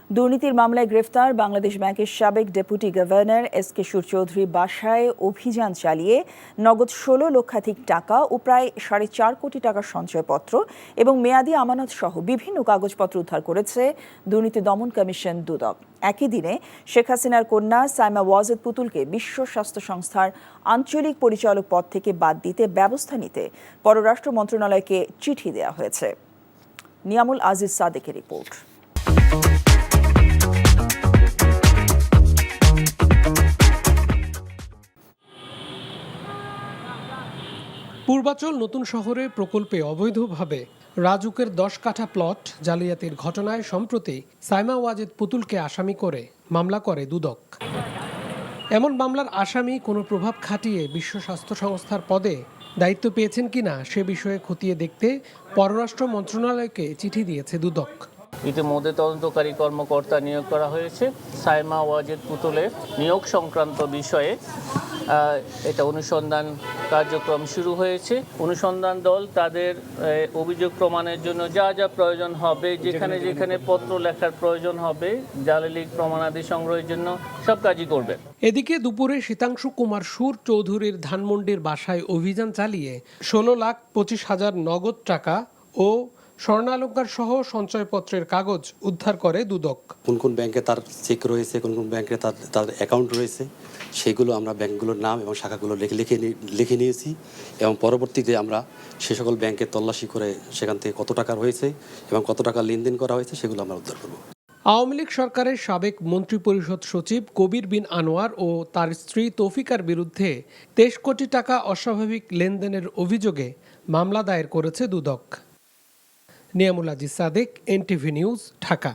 দুর্নীতির মামলায় গ্রেফতার বাংলাদেশ ব্যাংকের সাবেক ডেপুটি গভর্নর এস.কে সুর চৌধুরীর বাসায় অভিযান চালিয়ে নগদ ১৬ লক্ষাধিক টাকা ও প্রায় ৪.৫ কোটি টাকার সঞ্চয়পত্র এবং মেয়াদি আমানত সহ বিভিন্ন কাগজপত্র উদ্ধার করেছে দুর্নীতি দমন কমিশন দুদক। একই দিনে শেখ হাসিনার কন্যা সাইমা ওয়াজেদ পুতুলকে বিশ্ব স্বাস্থ্য সংস্থার আঞ্চলিক পরিচালক পদ থেকে বাদ দিতে ব্যবস্থা নিতে পররাষ্ট্র মন্ত্রণালয়কে চিঠি দেওয়া হয়েছে। নিয়ামুল আজিজ সাদেকের রিপোর্ট। পূর্বাচল নতুন শহরে প্রকল্পে অবৈধভাবে রাজুকের ১০ কাঠা প্লট জালিয়াতির ঘটনায় সম্প্রতি সাইমা ওয়াজেদ পুতুলকে আসামি করে মামলা করে দুদক। এমন মামলার আসামি কোনো প্রভাব খাটিয়ে বিশ্ব স্বাস্থ্য সংস্থার পদে দায়িত্ব পেয়েছেন কিনা সে বিষয়ে খতিয়ে দেখতে পররাষ্ট্র মন্ত্রণালয়কে চিঠি দিয়েছে দুদক। ইতিমধ্যে তদন্তকারী কর্মকর্তা নিয়োগ করা হয়েছে। সাইমা ওয়াজেদ পুতুলের নিয়োগ সংক্রান্ত বিষয়ে এটা অনুসন্ধান কার্যক্রম শুরু হয়েছে। অনুসন্ধান দল তাদের অভিযোগ প্রমাণের জন্য যা যা প্রয়োজন হবে, যেখানে যেখানে পত্র লেখার প্রয়োজন হবে, জালিয়াতির প্রমাণাদি সংগ্রহের জন্য সব কাজই করবে। এদিকে দুপুরে শীতাংশু কুমার সুর চৌধুরীর ধানমন্ডির বাসায় অভিযান চালিয়ে ১৬,২৫,০০০ নগদ টাকা ও স্বর্ণালংকার সহ সঞ্চয়পত্রের কাগজ উদ্ধার করে দুদক। কোন কোন ব্যাংকে তার চেক রয়েছে, কোন কোন ব্যাংকে তার অ্যাকাউন্ট রয়েছে, সেগুলো আমরা ব্যাংকগুলোর নাম এবং শাখাগুলো লিখে নিয়েছি এবং পরবর্তীতে আমরা সে সকল ব্যাংকে তল্লাশি করে সেখান থেকে কত টাকা রয়েছে এবং কত টাকা লেনদেন করা হয়েছে সেগুলো আমরা উদ্ধার করব। আওয়ামী লীগ সরকারের সাবেক মন্ত্রিপরিষদ সচিব কবির বিন আনোয়ার ও তার স্ত্রী তৌফিকার বিরুদ্ধে ২৩ কোটি টাকা অস্বাভাবিক লেনদেনের অভিযোগে মামলা দায়ের করেছে দুদক। Niamul Aziz Sadek, NTV news, Dhaka.